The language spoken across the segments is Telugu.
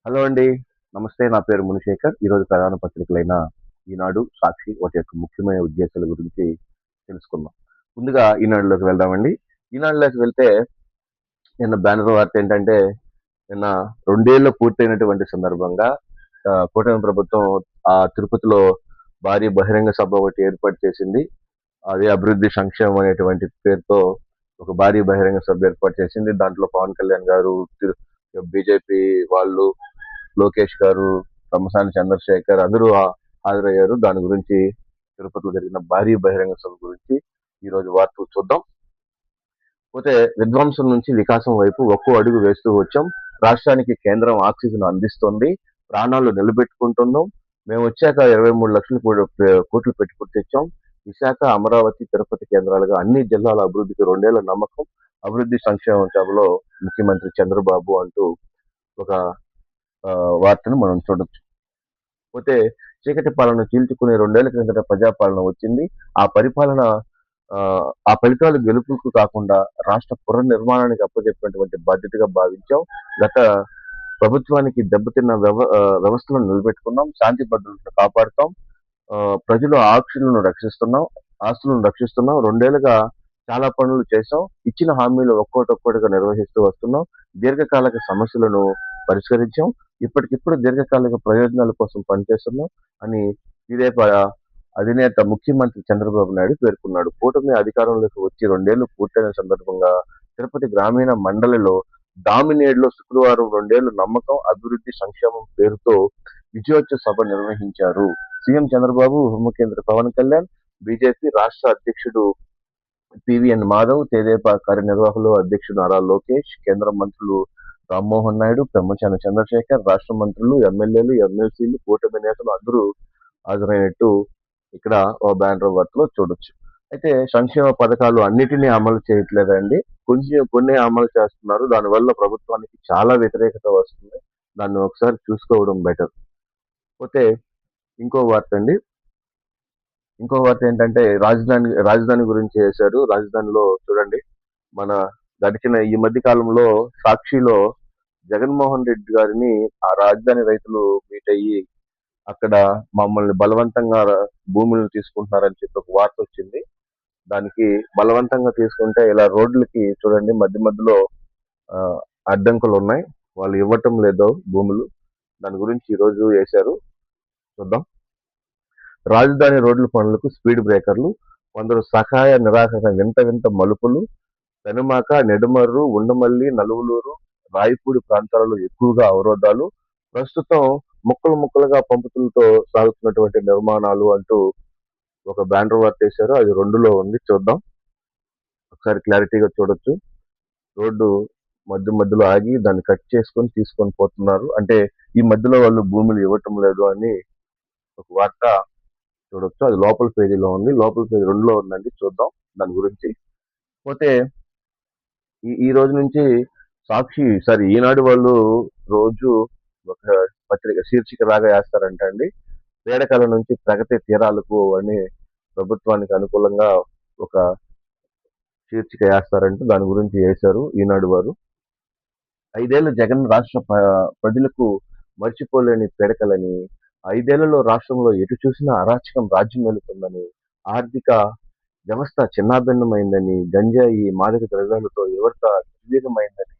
హలో అండి. నమస్తే. నా పేరు మునిశేఖర్. ఈరోజు ప్రధాన పత్రికలైన ఈనాడు, సాక్షి వాటి యొక్క ముఖ్యమైన ఉద్దేశాల గురించి తెలుసుకుందాం. ముందుగా ఈనాడులోకి వెళ్దామండి. ఈనాడులోకి వెళ్తే నిన్న బ్యానర్ వార్త ఏంటంటే, నిన్న 2 ఏళ్లు పూర్తయినటువంటి సందర్భంగా కూటమి ప్రభుత్వం తిరుపతిలో భారీ బహిరంగ సభ ఒకటి ఏర్పాటు చేసింది. అదే అభివృద్ధి సంక్షేమం అనేటువంటి పేరుతో ఒక భారీ బహిరంగ సభ ఏర్పాటు చేసింది. దాంట్లో పవన్ కళ్యాణ్ గారు, బీజేపీ వాళ్ళు, లోకేష్ గారు, తమ్మసాని చంద్రశేఖర్ అందరూ హాజరయ్యారు. దాని గురించి తిరుపతిలో జరిగిన భారీ బహిరంగ సభ గురించి ఈరోజు వార్తలు చూద్దాం. పోతే విధ్వంసం నుంచి వికాసం వైపు ఒక్కో అడుగు వేస్తూ వచ్చాం. రాష్ట్రానికి కేంద్రం ఆక్సిజన్ అందిస్తోంది. ప్రాణాలు నిలబెట్టుకుంటున్నాం. మేము వచ్చాక 23 లక్షల కోట్లు పెట్టుబడి తెచ్చాం. విశాఖ, అమరావతి, తిరుపతి కేంద్రాలుగా అన్ని జిల్లాల అభివృద్ధికి 2 ఏళ్ల నమ్మకం. అభివృద్ధి సంక్షేమ సభలో ముఖ్యమంత్రి చంద్రబాబు అంటూ ఒక వార్తను మనం చూడొచ్చు. పోతే చీకటి పాలన చీల్చుకునే 2 ఏళ్ల క్రిందట ప్రజాపాలన వచ్చింది. ఆ పరిపాలన ఆ, ఆ ఫలితాలు గెలుపుకు కాకుండా రాష్ట్ర పునర్నిర్మాణానికి అప్పచెప్పినటువంటి బాధ్యతగా భావించాం. గత ప్రభుత్వానికి దెబ్బతిన్న వ్యవస్థలను నిలబెట్టుకున్నాం. శాంతి భద్రతలను కాపాడుతాం. ఆ, ప్రజల ఆస్తులను రక్షిస్తున్నాం. 2 ఏళ్లుగా చాలా పనులు చేశాం. ఇచ్చిన హామీలు ఒక్కోటిగా నిర్వహిస్తూ వస్తున్నాం. దీర్ఘకాలిక సమస్యలను పరిష్కరించాం. ఇప్పటికిప్పుడు దీర్ఘకాలిక ప్రయోజనాల కోసం పనిచేస్తున్నాం అని తెదేపా అధినేత ముఖ్యమంత్రి చంద్రబాబు నాయుడు పేర్కొన్నాడు. కూటమి అధికారంలోకి వచ్చి 2 ఏళ్లు పూర్తయిన సందర్భంగా తిరుపతి గ్రామీణ మండలిలో డామినేడ్లో శుక్రవారం 2 ఏళ్లు నమ్మకం, అభివృద్ధి, సంక్షేమం పేరుతో విజయోత్సవ సభ నిర్వహించారు. సీఎం చంద్రబాబు, ఉప ముఖ్యమంత్రి పవన్ కళ్యాణ్, బీజేపీ రాష్ట్ర అధ్యక్షుడు పివిఎన్ మాధవ్, తెదేపా కార్యనిర్వాహకులు అధ్యక్షుడు నారా లోకేష్, కేంద్ర మంత్రులు రామ్మోహన్ నాయుడు, పెమ్మసాని చంద్రశేఖర్, రాష్ట్ర మంత్రులు, ఎమ్మెల్యేలు, ఎమ్మెల్సీలు, కూటమి నేతలు అందరూ హాజరైనట్టు ఇక్కడ ఓ బ్యానర్ వార్తలో చూడొచ్చు. అయితే సంక్షేమ పథకాలు అన్నిటినీ అమలు చేయట్లేదండి. కొన్ని అమలు చేస్తున్నారు. దానివల్ల ప్రభుత్వానికి చాలా వ్యతిరేకత వస్తుంది. దాన్ని ఒకసారి చూసుకోవడం బెటర్. పోతే ఇంకో వార్త అండి. ఇంకో వార్త ఏంటంటే రాజధాని గురించి చేశారు. రాజధానిలో చూడండి, మన గడిచిన ఈ మధ్య కాలంలో సాక్షిలో జగన్మోహన్ రెడ్డి గారిని ఆ రాజధాని రైతులు మీట్ అయ్యి అక్కడ మమ్మల్ని బలవంతంగా భూములను తీసుకుంటున్నారని చెప్పి ఒక వార్త వచ్చింది. దానికి బలవంతంగా తీసుకుంటే ఇలా రోడ్లకి చూడండి మధ్య మధ్యలో ఆ, అడ్డంకులు ఉన్నాయి. వాళ్ళు ఇవ్వటం లేదో భూములు. దాని గురించి ఈ రోజు వేశారు. చూద్దాం. రాజధాని రోడ్ల పనులకు స్పీడ్ బ్రేకర్లు, కొందరు సహాయ నిరాకరణ వింత వింత మలుపులు. పెనుమాక, నెడుమర్రు, ఉండమల్లి, నలువులూరు, రాయపూడి ప్రాంతాలలో ఎక్కువగా అవరోధాలు. ప్రస్తుతం ముక్కలు ముక్కలుగా పంపుతులతో సాగుతున్నటువంటి నిర్మాణాలు అంటూ ఒక బ్యానర్ వార్త వేశారు. అది 2లో ఉంది. చూద్దాం. ఒకసారి క్లారిటీగా చూడొచ్చు. రోడ్డు మధ్యలో ఆగి దాన్ని కట్ చేసుకొని తీసుకొని పోతున్నారు. అంటే ఈ మధ్యలో వాళ్ళు భూములు ఇవ్వటం లేదు అని ఒక వార్త చూడొచ్చు. అది లోపల పేజీలో ఉంది. లోపల పేజీ 2లో ఉందండి. చూద్దాం దాని గురించి. పోతే ఈ రోజు నుంచి ఈనాడు వాళ్ళు రోజు ఒక పత్రిక శీర్షిక లాగా వేస్తారంట అండి. పీడకల నుంచి ప్రగతి తీరాలకు అని ప్రభుత్వానికి అనుకూలంగా ఒక శీర్షిక వేస్తారంటే దాని గురించి వేశారు ఈనాడు వారు. 5 ఏళ్ల జగన్ రాష్ట్ర ప్రజలకు మర్చిపోలేని పీడకలని, 5 ఏళ్లలో రాష్ట్రంలో ఎటు చూసినా అరాచకం రాజ్యం వెళుతుందని, ఆర్థిక వ్యవస్థ చిన్నాభిన్నమైందని, గంజాయి, మాదక ద్రవ్యాలతో యువత నిర్వీర్యమైందని,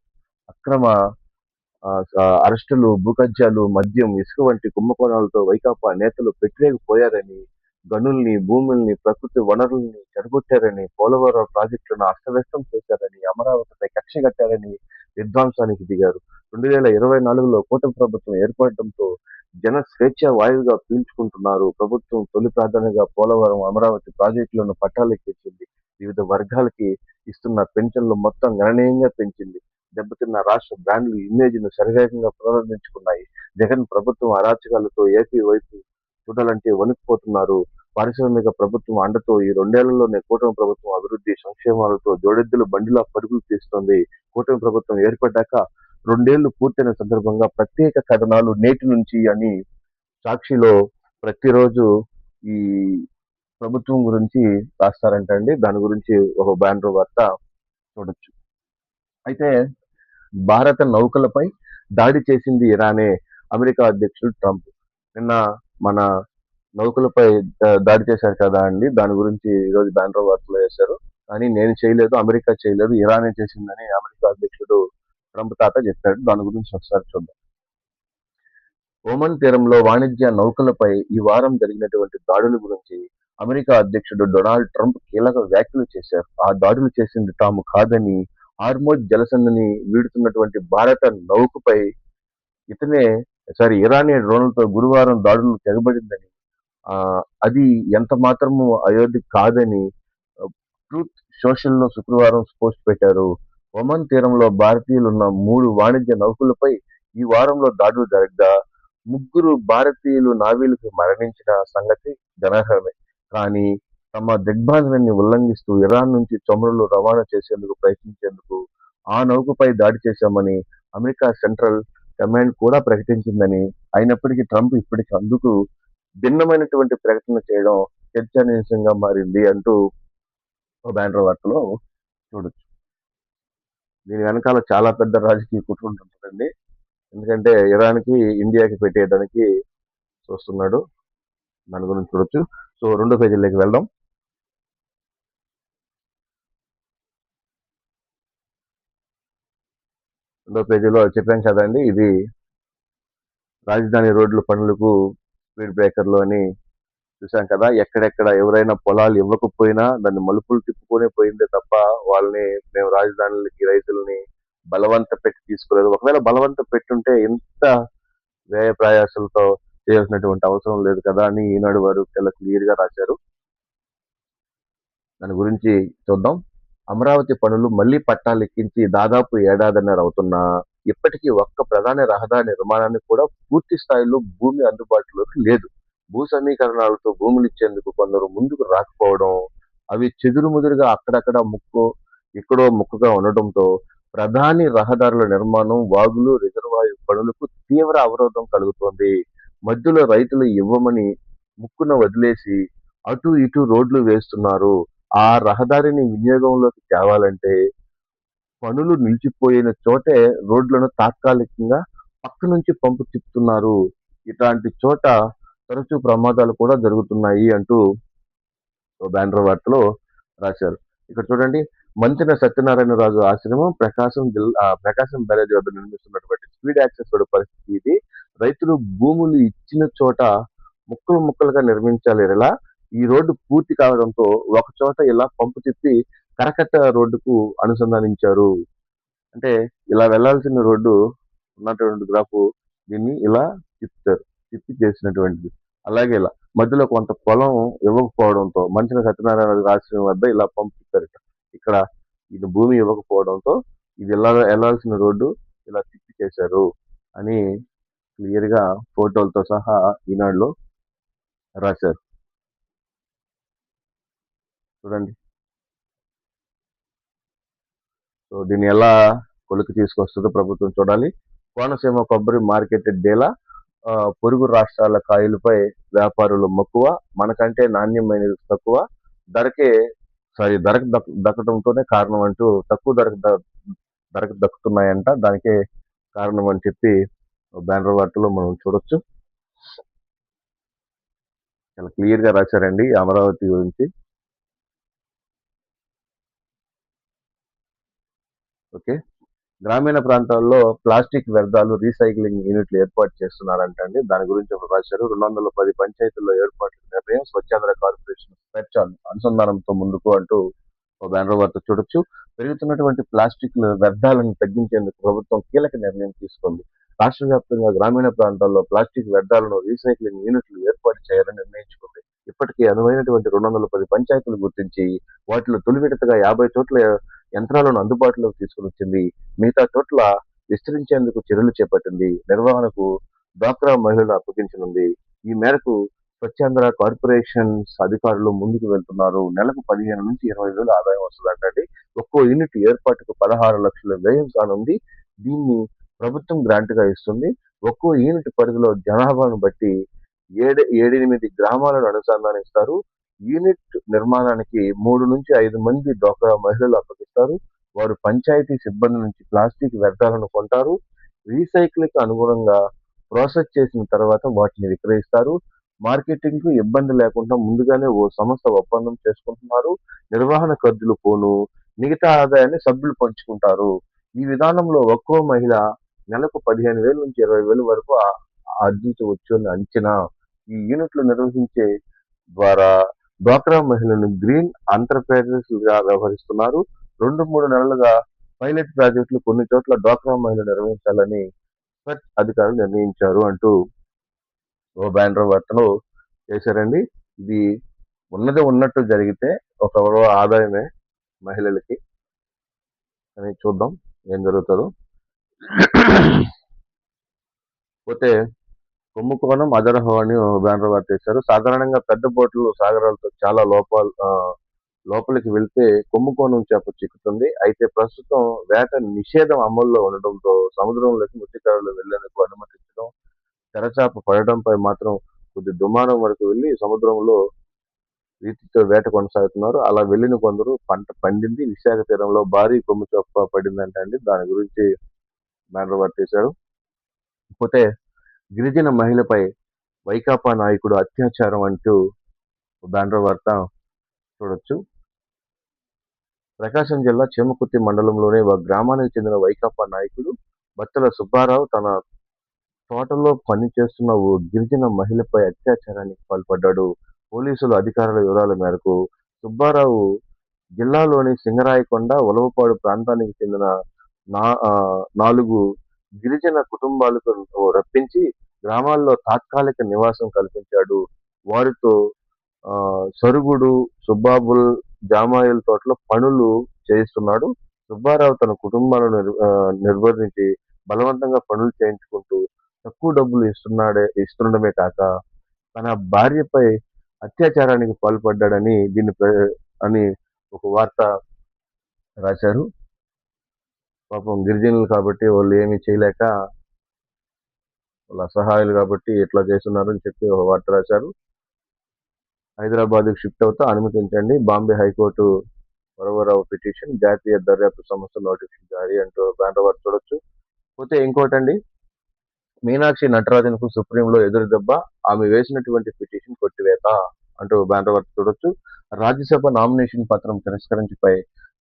అక్రమ అరెస్టులు, భూకబ్జాలు, మద్యం, ఇసుక వంటి కుంభకోణాలతో వైకాపా నేతలు పెట్టిరేగిపోయారని, గనుల్ని, భూముల్ని, ప్రకృతి వనరుల్ని చెడగొట్టారని, పోలవరం ప్రాజెక్టులను అస్తవ్యస్తం చేశారని, అమరావతిపై కక్ష కట్టారని విధ్వంసానికి దిగారు. 2024లో కూటమి ప్రభుత్వం ఏర్పడటంతో జన స్వేచ్ఛ వాయువుగా పీల్చుకుంటున్నారు. ప్రభుత్వం తొలి ప్రాధాన్యతగా పోలవరం, అమరావతి ప్రాజెక్టులను పట్టాలెక్కించింది. వివిధ వర్గాలకి ఇస్తున్న పెన్షన్లు మొత్తం గణనీయంగా పెంచింది. దెబ్బతిన్న రాష్ట్ర బ్రాండ్లు ఇమేజ్ను శరవేగంగా పునరుద్ధరించుకున్నాయి. జగన్ ప్రభుత్వం అరాచకాలతో ఏపీ వైపు చూడాలంటే వణికిపోతున్నారు. పారిశ్రామిక ప్రభుత్వం అండతో ఈ 2 ఏళ్లలోనే కూటమి ప్రభుత్వం అభివృద్ధి సంక్షేమాలతో జోడెద్దుల బండిలా పరుగులు తీస్తోంది. కూటమి ప్రభుత్వం ఏర్పడ్డాక 2 ఏళ్లు పూర్తయిన సందర్భంగా ప్రత్యేక కథనాలు నేటి నుంచి అని సాక్షిలో ప్రతిరోజు ఈ ప్రభుత్వం గురించి రాస్తారంట అండి. దాని గురించి ఒక బ్యానర్ వార్త చూడొచ్చు. అయితే భారత నౌకలపై దాడి చేసింది ఇరానే. అమెరికా అధ్యక్షుడు ట్రంప్. నిన్న మన నౌకలపై దాడి చేశారు కదా అండి. దాని గురించి ఈరోజు బ్యానర్ వార్తలు వేశారు. కానీ నేను చేయలేదు, అమెరికా చేయలేదు, ఇరానే చేసిందని అమెరికా అధ్యక్షుడు ట్రంప్ తాత చెప్పాడు. దాని గురించి ఒకసారి చూద్దాం. ఒమన్ తీరంలో వాణిజ్య నౌకలపై ఈ వారం జరిగినటువంటి దాడుల గురించి అమెరికా అధ్యక్షుడు డొనాల్డ్ ట్రంప్ కీలక వ్యాఖ్యలు చేశారు. ఆ దాడులు చేసింది తాము కాదని, హార్మోజ్ జలసంధిని వీడుతున్నటువంటి భారత నౌకపై ఇతనే ఇరానియన్ డ్రోన్లతో గురువారం దాడులు తెగబడిందని, అది ఎంత మాత్రము అయోధ్య కాదని ట్రూత్ సోషల్ లో శుక్రవారం పోస్ట్ పెట్టారు. ఒమన్ తీరంలో భారతీయులున్న 3 వాణిజ్య నౌకలపై ఈ వారంలో దాడులు జరగ్గా 3 భారతీయులు నావీలకు మరణించిన సంగతి గమనార్హమే. కానీ తమ దిగ్బంధనాన్ని ఉల్లంఘిస్తూ ఇరాన్ నుంచి చమురులు రవాణా చేసేందుకు ప్రయత్నించేందుకు ఆ నౌకపై దాడి చేశామని అమెరికా సెంట్రల్ కమాండ్ కూడా ప్రకటించిందని, అయినప్పటికీ ట్రంప్ ఇప్పటికి అందుకు భిన్నమైనటువంటి ప్రకటన చేయడం చర్చనీయాంశంగా మారింది అంటూ ఓ బ్యానర్ వార్తలో చూడొచ్చు. దీని వెనకాల చాలా పెద్ద రాజకీయ కుట్ర ఉంటుందండి. ఎందుకంటే ఇరాన్కి ఇండియాకి పెట్టేయడానికి చూస్తున్నాడు. దాని గురించి చూడొచ్చు. సో 2వ పేజీలోకి వెళ్దాం. రెండో పేజీలో చెప్పాం కదండి, ఇది రాజధాని రోడ్ల పనులకు స్పీడ్ బ్రేకర్లు అని చూసాం కదా. ఎక్కడెక్కడ ఎవరైనా పొలాలు ఇవ్వకపోయినా దాన్ని మలుపులు తిప్పుకొని పోయిందే తప్ప వాళ్ళని మేము రాజధానులకి రైతుల్ని బలవంత పెట్టి తీసుకోలేదు. ఒకవేళ బలవంత పెట్టుంటే ఇంత వ్యయ ప్రయాసాలతో చేయాల్సినటువంటి అవసరం లేదు కదా అని ఈనాడు వారు చాలా క్లియర్ గా రాశారు. దాని గురించి చూద్దాం. అమరావతి పనులు మళ్లీ పట్టాలెక్కించి దాదాపు ఏడాదిన్నర అవుతున్నా ఇప్పటికీ ఒక్క ప్రధాన రహదారి నిర్మాణానికి కూడా పూర్తి స్థాయిలో భూమి అందుబాటులోకి లేదు. భూ సమీకరణాలతో భూములు ఇచ్చేందుకు కొందరు ముందుకు రాకపోవడం, అవి చెదురుముదురుగా అక్కడక్కడ ఎక్కడో ముక్కగా ఉండటంతో ప్రధాని రహదారుల నిర్మాణం, వాగులు, రిజర్వాయర్ పనులకు తీవ్ర అవరోధం కలుగుతోంది. మధ్యలో రైతులు ఇవ్వమని ముక్కున వదిలేసి అటు ఇటు రోడ్లు వేస్తున్నారు. ఆ రహదారిని వినియోగంలోకి తేవాలంటే పనులు నిలిచిపోయిన చోటే రోడ్లను తాత్కాలికంగా పక్క నుంచి పంపు తిప్పుతున్నారు. ఇట్లాంటి చోట తరచూ ప్రమాదాలు కూడా జరుగుతున్నాయి అంటూ బ్యానర్ వార్తలో రాశారు. ఇక్కడ చూడండి, మంతెన సత్యనారాయణరాజు ఆశ్రమం ప్రకాశం బ్యారేజ్ వద్ద నిర్మిస్తున్నటువంటి స్పీడ్ యాక్సెస్ రోడ్డు పరిస్థితి ఇది. రైతులు భూములు ఇచ్చిన చోట ముక్కలు ముక్కలుగా నిర్మించాలి. ఇలా ఈ రోడ్డు పూర్తి కావడంతో ఒక చోట ఇలా పంపు తిప్పి కరకట్ట రోడ్డుకు అనుసంధానించారు. అంటే ఇలా వెళ్లాల్సిన రోడ్డు ఉన్నటువంటి గ్రాఫ్ దీన్ని ఇలా తిప్పి చేసినటువంటిది. అలాగే ఇలా మధ్యలో కొంత పొలం ఇవ్వకపోవడంతో మంచిన సత్యనారాయణ ఆశ్రమం వద్ద ఇలా పంపు తిప్పారు. ఇక్కడ ఇది భూమి ఇవ్వకపోవడంతో ఇది ఇలా వెళ్లాల్సిన రోడ్డు ఇలా తిప్పి చేశారు అని క్లియర్ గా ఫోటోలతో సహా ఈనాడులో రాశారు. చూడండి. సో దీన్ని ఎలా కొలికి తీసుకొస్తుందో ప్రభుత్వం చూడాలి. కోనసీమ కొబ్బరి మార్కెట్ డేలా, పొరుగు రాష్ట్రాల కాయలపై వ్యాపారులు మక్కువ, మనకంటే నాణ్యమైనది తక్కువ, ధరకు దక్కడంతోనే కారణం అంటూ తక్కువ ధరకు దక్కుతున్నాయంట. దానికే కారణం అని చెప్పి బ్యానర్ వార్తలో మనం చూడొచ్చు. చాలా క్లియర్ గా రాశారండి అమరావతి గురించి. ఓకే, గ్రామీణ ప్రాంతాల్లో ప్లాస్టిక్ వ్యర్థాలు రీసైక్లింగ్ యూనిట్లు ఏర్పాటు చేస్తున్నారంటండి. దాని గురించి ఒకటి రాశారు. 210 పంచాయతీల్లో ఏర్పాటు నిర్ణయం, స్వచ్ఛాంధ్ర కార్పొరేషన్ స్వేచ్ఛ అనుసంధానంతో ముందుకు అంటూ బ్యానర్ వార్త చూడొచ్చు. పెరుగుతున్నటువంటి ప్లాస్టిక్ వ్యర్థాలను తగ్గించేందుకు ప్రభుత్వం కీలక నిర్ణయం తీసుకుంది. రాష్ట్ర వ్యాప్తంగా గ్రామీణ ప్రాంతాల్లో ప్లాస్టిక్ వ్యర్థాలను రీసైక్లింగ్ యూనిట్లు ఏర్పాటు చేయాలని నిర్ణయించుకుంది. ఇప్పటికే అనువైనటువంటి 210 పంచాయతీలు గుర్తించి వాటిలో తొలి విడతగా 50 చోట్ల యంత్రాలను అందుబాటులోకి తీసుకుని వచ్చింది. మిగతా చోట్ల విస్తరించేందుకు చర్యలు చేపట్టింది. నిర్వహణకు డ్వాక్రా మహిళలు అప్పగించనుంది. ఈ మేరకు స్వచ్ఛాంధ్ర కార్పొరేషన్స్ అధికారులు ముందుకు వెళ్తున్నారు. నెలకు 15 నుంచి 20 వేలు ఆదాయం వస్తుందంటండి. ఒక్కో యూనిట్ ఏర్పాటుకు 16 లక్షల వ్యయం కానుంది. దీన్ని ప్రభుత్వం గ్రాంట్ గా ఇస్తుంది. ఒక్కో యూనిట్ పరిధిలో జనాభాను బట్టి 7-8 గ్రామాలను అనుసంధానిస్తారు. యూనిట్ నిర్మాణానికి 3 నుంచి 5 మంది డ్వాక్రా మహిళలు అప్పగిస్తారు. వారు పంచాయతీ సిబ్బంది నుంచి ప్లాస్టిక్ వ్యర్థాలను కొంటారు. రీసైకిల్ కి అనుగుణంగా ప్రాసెస్ చేసిన తర్వాత వాటిని విక్రయిస్తారు. మార్కెటింగ్‌కు ఇబ్బంది లేకుండా ముందుగానే ఓ సంస్థ ఒప్పందం చేసుకుంటున్నారు. నిర్వహణ ఖర్చులు పోను మిగతా ఆదాయాన్ని సభ్యులు పంచుకుంటారు. ఈ విధానంలో ఒక్కో మహిళ నెలకు 15,000-20,000 వరకు ఆర్జించవచ్చు అని అంచనా. ఈ యూనిట్లు నిర్వహించే ద్వారా డ్వాక్రా మహిళలను గ్రీన్ ఎంటర్‌ప్రైజెస్‌గా వ్యవహరిస్తున్నారు. 2-3 నెలలుగా పైలట్ ప్రాజెక్టులు కొన్ని చోట్ల డ్వాక్రా మహిళలు నిర్వహించాలని సెర్చ్ అధికారులు నిర్ణయించారు అంటూ ఓ బ్యానర్ వార్తను చేశారండి. ఇది ఉన్నది ఉన్నట్టు జరిగితే ఒక ఆదాయమే మహిళలకి అని చూద్దాం ఏం జరుగుతుందో. పోతే కుంభకోణం అజరహో అని ఓ బ్యానర్ వార్త వేశారు. సాధారణంగా పెద్ద బోట్లు సాగరాలతో చాలా లోపలికి వెళ్తే కుంభకోణం చేప చిక్కుతుంది. అయితే ప్రస్తుతం వేట నిషేధం అమల్లో ఉండడంతో సముద్రంలోకి మత్స్యకారులు వెళ్లేందుకు అనుమతించడం, తెరచాప పడడంపై మాత్రం కొద్ది దుమారం వరకు వెళ్లి సముద్రంలో రీతితో వేట కొనసాగుతున్నారు. అలా వెళ్లిన కొందరు పంట పండింది, విశాఖ తీరంలో భారీ కొమ్ము చొప్ప పడిందంట అండి. దాని గురించి బ్యానర్ వార్త వేశారు. పోతే గిరిజన మహిళపై వైకాపా నాయకుడు అత్యాచారం అంటూ బ్యానర్ వార్త చూడొచ్చు. ప్రకాశం జిల్లా చీమకుర్తి మండలంలోని ఒక గ్రామానికి చెందిన వైకాపా నాయకుడు బత్తల సుబ్బారావు తన తోటలో పనిచేస్తున్న ఓ గిరిజన మహిళపై అత్యాచారానికి పాల్పడ్డాడు. పోలీసులు అధికారుల వివరాల మేరకు సుబ్బారావు జిల్లాలోని సింగరాయకొండ, ఉలవపాడు ప్రాంతానికి చెందిన 4 గిరిజన కుటుంబాలకు రప్పించి గ్రామాల్లో తాత్కాలిక నివాసం కల్పించాడు. వారితో సరుగుడు, సుబ్బాబుల్, జామాయిల తోటలో పనులు చేయిస్తున్నాడు. సుబ్బారావు తన కుటుంబాలను నిర్బంధించి బలవంతంగా పనులు చేయించుకుంటూ తక్కువ డబ్బులు ఇస్తుండడమే కాక తన భార్యపై అత్యాచారానికి పాల్పడ్డాడని అని ఒక వార్త రాశారు. పాపం గిరిజనులు కాబట్టి వాళ్ళు ఏమీ చేయలేక వాళ్ళ అసహాయులు కాబట్టి ఇట్లా చేస్తున్నారని చెప్పి ఒక వార్త రాశారు. హైదరాబాద్కు షిఫ్ట్ అవుతా అనుమతించండి, బాంబే హైకోర్టు వరవరావు పిటిషన్, జాతీయ దర్యాప్తు సంస్థ నోటిఫికేషన్ జారీ అంటూ బ్యానర్ వార్త చూడొచ్చు. పోతే ఇంకోటండి, మీనాక్షి నటరాజన్కు సుప్రీంలో ఎదురు దెబ్బ, ఆమె వేసినటువంటి పిటిషన్ కొట్టివేత అంటూ బ్యానర్ వార్త చూడొచ్చు. రాజ్యసభ నామినేషన్ పత్రం తిరస్కరించిపై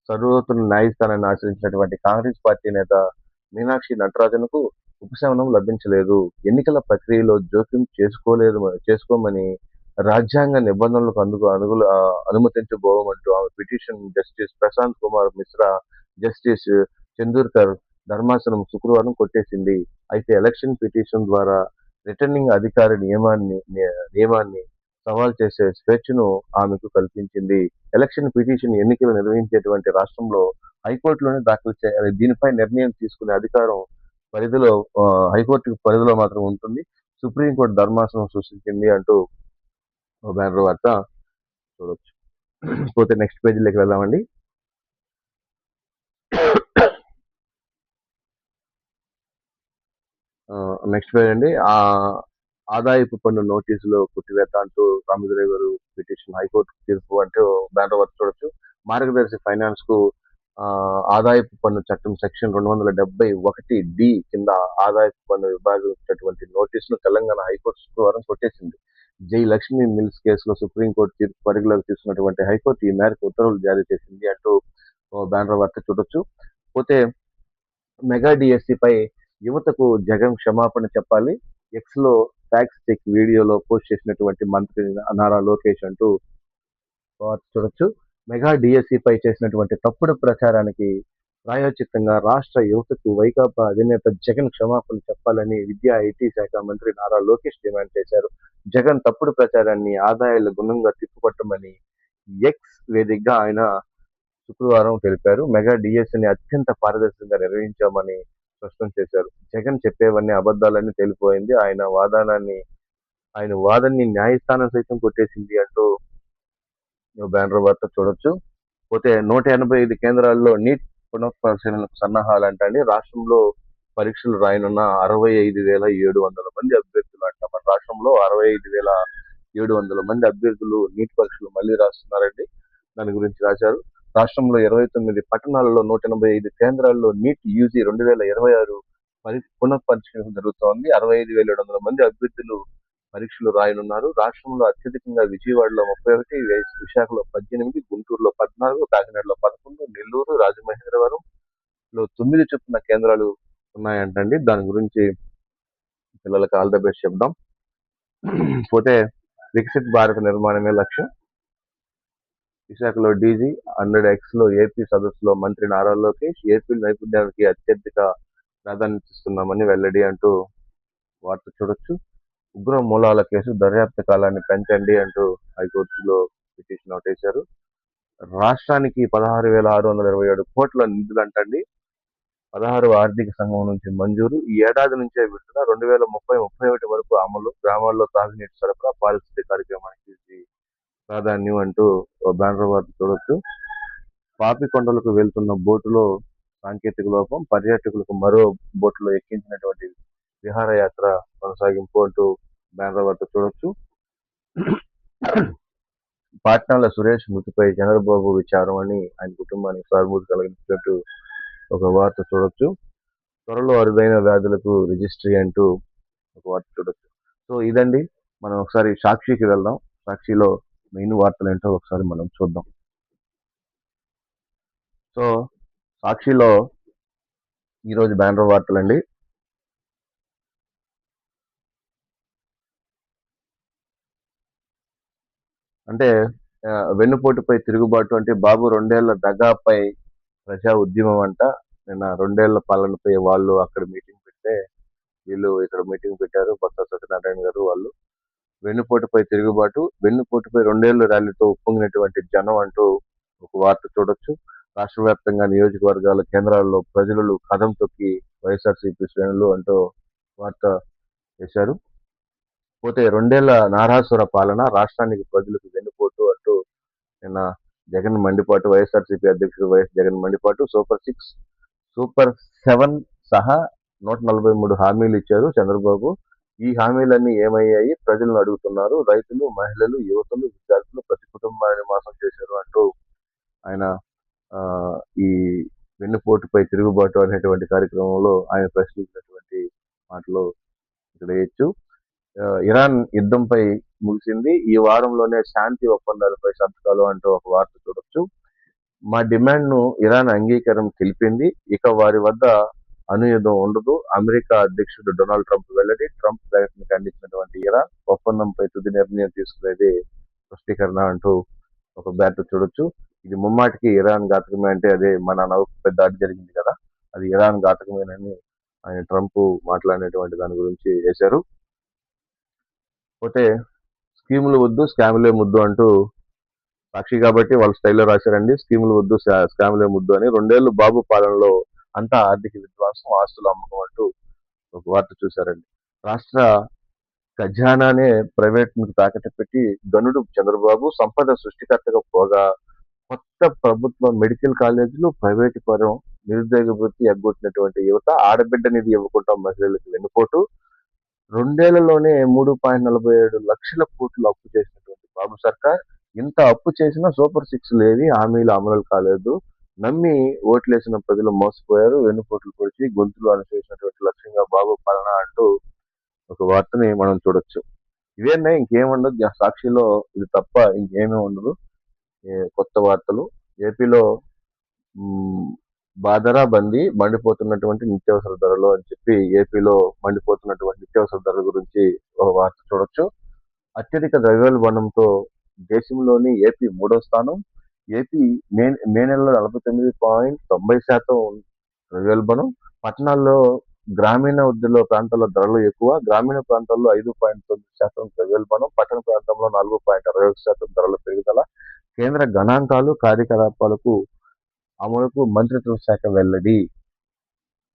సర్వోన్నత న్యాయస్థానాన్ని ఆశ్రయించినటువంటి కాంగ్రెస్ పార్టీ నేత మీనాక్షి నటరాజన్కు ఉపశమనం లభించలేదు. ఎన్నికల ప్రక్రియలో జోక్యం చేసుకోమని రాజ్యాంగ నిబంధనలకు అనుమతించబోమంటూ ఆమె petition justice Prashant Kumar Mishra, justice Chandurkar ధర్మాసనం శుక్రవారం కొట్టేసింది. అయితే ఎలక్షన్ పిటిషన్ ద్వారా రిటర్నింగ్ అధికారి నియమాన్ని సవాల్ చేసే స్వేచ్ఛను ఆమెకు కల్పించింది. ఎలక్షన్ పిటిషన్ ఎన్నికలు నిర్వహించేటువంటి రాష్ట్రంలో హైకోర్టులోనే దాఖలు చేయాలి. దీనిపై నిర్ణయం తీసుకునే అధికారం హైకోర్టు పరిధిలో మాత్రం ఉంటుంది. సుప్రీంకోర్టు ధర్మాసనం సూచించింది అంటూ బ్యానర్ వార్త చూడొచ్చు. పోతే నెక్స్ట్ పేజీలోకి వెళ్దామండి. నెక్స్ట్ పేజ్ అండి. ఆదాయపు పన్ను నోటీసులు కొట్టివేత అంటూ రామదురై గారు పిటిషన్ హైకోర్టు తీర్పు అంటూ బ్యానర్ వార్త చూడొచ్చు. మార్గదర్శి ఫైనాన్స్ కు ఆదాయపు పన్ను చట్టం సెక్షన్ 271D కింద ఆదాయపు పన్ను విభాగం ఇచ్చినటువంటి నోటీసును తెలంగాణ హైకోర్టు శుక్రవారం కొట్టేసింది. జై లక్ష్మీ మిల్స్ కేసులో సుప్రీంకోర్టు తీర్పు పరిగణలోకి తీసుకున్నటువంటి హైకోర్టు ఈ మేరకు ఉత్తర్వులు జారీ చేసింది అంటూ బ్యానర్ వార్త చూడొచ్చు. పోతే మెగా డిఎస్సిపై యువతకు జగన్ క్షమాపణ చెప్పాలి, ఎక్స్ లో ట్యాక్స్ చెక్ వీడియోలో పోస్ట్ చేసినటువంటి మంత్రి నారా లోకేష్ అంటూ చూడొచ్చు. మెగా డిఎస్సిపై చేసినటువంటి తప్పుడు ప్రచారానికి ప్రాయోచితంగా రాష్ట్ర యువతకు వైకాపా అధినేత జగన్ క్షమాపణ చెప్పాలని విద్యా ఐటీ శాఖ మంత్రి నారా లోకేష్ డిమాండ్ చేశారు. జగన్ తప్పుడు ప్రచారాన్ని ఆదాయాల గుణంగా తిప్పుకొట్టమని ఎక్స్ వేదికగా ఆయన శుక్రవారం తెలిపారు. మెగా డిఎస్సిని అత్యంత పారదర్శకంగా నిర్వహించామని స్పష్టం చేశారు. జగన్ చెప్పేవన్నీ అబద్ధాలని తేలిపోయింది. ఆయన వాదనని న్యాయస్థానం సైతం కొట్టేసింది అంటూ బ్యానర్ వార్త చూడొచ్చు. పోతే 185 కేంద్రాల్లో నీట్ పునఃపరిశీలనకు సన్నాహాలంటండి. రాష్ట్రంలో పరీక్షలు రాయనున్న 65,700 మంది అభ్యర్థులు అంట. మన రాష్ట్రంలో 65,700 మంది అభ్యర్థులు నీట్ పరీక్షలు మళ్ళీ రాస్తున్నారండి. దాని గురించి రాశారు. రాష్ట్రంలో 29 పట్టణాలలో 185 కేంద్రాల్లో నీట్ యూజీ 2026 పునఃపరిశీలన జరుగుతోంది. 65,700 మంది అభ్యర్థులు పరీక్షలు రాయనున్నారు. రాష్ట్రంలో అత్యధికంగా విజయవాడలో 31, విశాఖలో 18, గుంటూరులో 14, కాకినాడలో 11, నెల్లూరు, రాజమహేంద్రవరంలో 9 చొప్పున కేంద్రాలు ఉన్నాయంటండి. దాని గురించి పిల్లలకి ఆల్ ద బెస్ట్ చెప్దాం. పోతే వికసిత్ భారత నిర్మాణమే లక్ష్యం. విశాఖలో డీజీ 100X లో ఏపీ సదస్సులో మంత్రి నారా లోకేష్ ఏపీ నైపుణ్యానికి అత్యధిక ప్రాధాన్యత ఇస్తున్నామని వెల్లడి అంటూ వార్త చూడొచ్చు. ఉగ్ర మూలాల కేసు దర్యాప్తు కాలాన్ని పెంచండి అంటూ హైకోర్టులో పిటిషన్ ఒకటి వేశారు. రాష్ట్రానికి 16,627 కోట్ల నిధులు అంటండి. 16వ ఆర్థిక సంఘం నుంచి మంజూరు. ఈ ఏడాది నుంచే విడుదల. 2030-31 వరకు అమలు. గ్రామాల్లో తాగునీటి సరఫరా, పారిశుద్ధ్య కార్యక్రమానికి ఇది ప్రాధాన్యం అంటూ బ్యానర్ వార్త చూడొచ్చు. పాపికొండలకు వెళ్తున్న బోటులో సాంకేతిక లోపం, పర్యాటకులకు మరో బోటులో ఎక్కించినటువంటి విహారయాత్ర కొనసాగింపు అంటూ బ్యానర్ వార్త చూడొచ్చు. పాట్నాల సురేష్ మృతిపై చంద్రబాబు విచారం అని ఆయన కుటుంబానికి సానుభూతి కలిగించినట్టు ఒక వార్త చూడొచ్చు. త్వరలో అరుదైన వ్యాధులకు రిజిస్ట్రీ అంటూ ఒక వార్త చూడొచ్చు. సో ఇదండి, మనం ఒకసారి సాక్షికి వెళ్దాం. సాక్షిలో మెయిన్ వార్తలు ఏంటో ఒకసారి మనం చూద్దాం. సో సాక్షిలో ఈరోజు బ్యానర్ వార్తలండి. అంటే వెన్నుపోటుపై తిరుగుబాటు అంటే బాబు 2 ఏళ్ల దగాపై ప్రజా ఉద్యమం అంట. నిన్న 2 ఏళ్ల పాలనపై వాళ్ళు అక్కడ మీటింగ్ పెడితే వీళ్ళు ఇక్కడ మీటింగ్ పెట్టారు. కొత్త సత్యనారాయణ గారు వాళ్ళు. వెన్నుపోటుపై తిరుగుబాటు, వెన్నుపోటుపై 2 ఏళ్ల ర్యాలీతో ఉప్పొంగినటువంటి జనం అంటూ ఒక వార్త చూడొచ్చు. రాష్ట్ర వ్యాప్తంగా నియోజకవర్గాల కేంద్రాల్లో ప్రజలు కదం తొక్కి వైఎస్ఆర్సీపీ శ్రేణులు అంటూ వార్త వేశారు. పోతే 2 ఏళ్ల నారాసుర పాలన, రాష్ట్రానికి ప్రజలకు వెన్నుపోటు అంటూ నిన్న జగన్ మండిపాటు, వైఎస్ఆర్సీపీ అధ్యక్షుడు వైఎస్ జగన్ మండిపాటు. సూపర్ 6, సూపర్ 7 సహా 143 హామీలు ఇచ్చారు చంద్రబాబు. ఈ హామీలన్నీ ఏమయ్యాయి? ప్రజలను అడుగుతున్నారు. రైతులు, మహిళలు, యువతులు, విద్యార్థులు ప్రతి కుటుంబాన్ని మోసం చేశారు అంటూ ఆయన ఈ వెన్నుపోటుపై తిరుగుబాటు అనేటువంటి కార్యక్రమంలో ఆయన ప్రశ్నించినటువంటి మాటలు ఇక్కడ వేయచ్చు. ఇరాన్ యుద్ధంపై ముగిసింది. ఈ వారంలోనే శాంతి ఒప్పందాలపై సంతకాలు అంటూ ఒక వార్త చూడొచ్చు. మా డిమాండ్ ను ఇరాన్ అంగీకారం తెలిపింది. ఇక వారి వద్ద అణుయుద్ధం ఉండదు. అమెరికా అధ్యక్షుడు డొనాల్డ్ ట్రంప్ వెల్లడి. ట్రంప్ ప్రకటన ఖండించినటువంటి ఇరాన్ ఒప్పందంపై తుది నిర్ణయం తీసుకునేది స్పష్టీకరణ అంటూ ఒక బ్యాట్ చూడొచ్చు. ఇది ముమ్మాటికి ఇరాన్ ఘాతకమే. అంటే అదే మన నౌకపై దాడి జరిగింది కదా, అది ఇరాన్ ఘాతకమేనని ఆయన ట్రంప్ మాట్లాడినటువంటి దాని గురించి వేశారు. పోతే స్కీములు వద్దు, స్కాములే ముద్దు అంటూ సాక్షి కాబట్టి వాళ్ళ స్టైల్లో రాశారండి. స్కీములు వద్దు, స్కాములే ముద్దు అని. 2 ఏళ్లు బాబు పాలనలో అంతా ఆర్థిక విధ్వంసం, ఆస్తుల అమ్మకం అంటూ ఒక వార్త చూశారండి. రాష్ట్ర ఖజానానే ప్రైవేట్ కు తాకట్టు పెట్టి గనుడు చంద్రబాబు సంపద సృష్టికర్తగా పోగా కొత్త ప్రభుత్వ మెడికల్ కాలేజీలు ప్రైవేటు పరం, నిరుద్యోగ వృత్తి ఎగ్గొట్టినటువంటి యువత, ఆడబిడ్డ నిధి ఇవ్వకుండా మహిళలకు వెన్నుపోటు, 2 ఏళ్లలోనే 3.47 లక్షల కోట్లు అప్పు చేసినటువంటి బాబు సర్కార్. ఇంత అప్పు చేసినా సూపర్ 6 లేవి, హామీలు అమలు కాలేదు. నమ్మి ఓట్లేసిన ప్రజలు మోసపోయారు. వెన్నుపోట్లు పొడిచి గొంతులు అణచివేసినటువంటి లక్ష్యంగా బాబు పాలన అంటూ ఒక వార్తని మనం చూడొచ్చు. ఇవేనా, ఇంకేముండదు సాక్షిలో, ఇది తప్ప ఇంకేమీ ఉండదు. కొత్త వార్తలు. ఏపీలో బాదరా బందీ, మండిపోతున్నటువంటి నిత్యావసర ధరలు అని చెప్పి ఏపీలో మండిపోతున్నటువంటి నిత్యావసర ధరల గురించి ఒక వార్త చూడొచ్చు. అత్యధిక ద్రవ్యోల్బణంతో దేశంలోని ఏపీ 3వ స్థానం. ఏపీ మే నెలలో 49.90% ద్రవ్యోల్బణం. పట్టణాల్లో గ్రామీణ వృద్ధిలో ప్రాంతాల్లో ధరలు ఎక్కువ. గ్రామీణ ప్రాంతాల్లో 5.9% ద్రవ్యోల్బణం. పట్టణ ప్రాంతంలో 4.61% ధరల పెరుగుదల. కేంద్ర గణాంకాలు, కార్యకలాపాలకు అమలుకు మంత్రిత్వ శాఖ వెల్లడి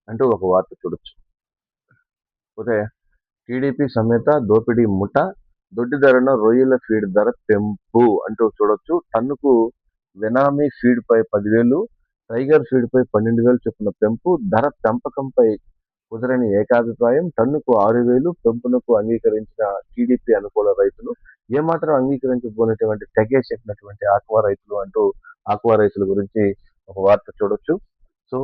అంటూ ఒక వార్త చూడొచ్చు. పోతే టీడీపీ సమేత దోపిడీ ముఠ, దొడ్డి ధరన రొయ్యల ఫీడ్ ధర పెంపు అంటూ చూడొచ్చు. టన్నుకు వెనామీ ఫీడ్ పై 10,000, టైగర్ ఫీడ్ పై 12,000 చొప్పున పెంపు. ధర పెంపకంపై కుదరని ఏకాభిప్రాయం. టన్నుకు 6,000 పెంపునకు అంగీకరించిన టీడీపీ అనుకూల రైతులు. ఏమాత్రం అంగీకరించబోనటువంటి తెగేసేసినటువంటి ఆక్వా రైతులు అంటూ ఆక్వా రైతుల గురించి ఒక వార్త చూడొచ్చు. సో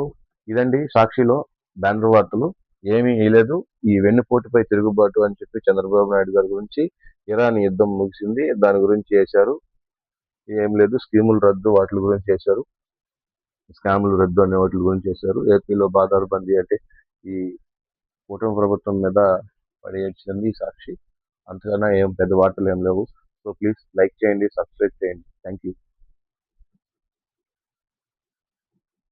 ఇదండి సాక్షిలో బ్యానర్ వార్తలు. ఏమీ ఇయ్యలేదు. ఈ వెన్నుపోటుపై తిరుగుబాటు అని చెప్పి చంద్రబాబు నాయుడు గారి గురించి ఇరాన్ యుద్ధం ముగిసింది. దాని గురించి చేశారు. ఏం లేదు, స్కీములు రద్దు వాటి గురించి చేశారు. స్కాములు రద్దు అనే వాటి గురించి చేశారు. ఏపీలో బాధారు బందీ అంటే ఈ కూటమి ప్రభుత్వం మీద పడి ఏడ్చింది సాక్షి. అంతకన్నా ఏం పెద్ద వార్తలు ఏం లేవు. సో ప్లీజ్ లైక్ చేయండి, సబ్స్క్రైబ్ చేయండి. Thank you.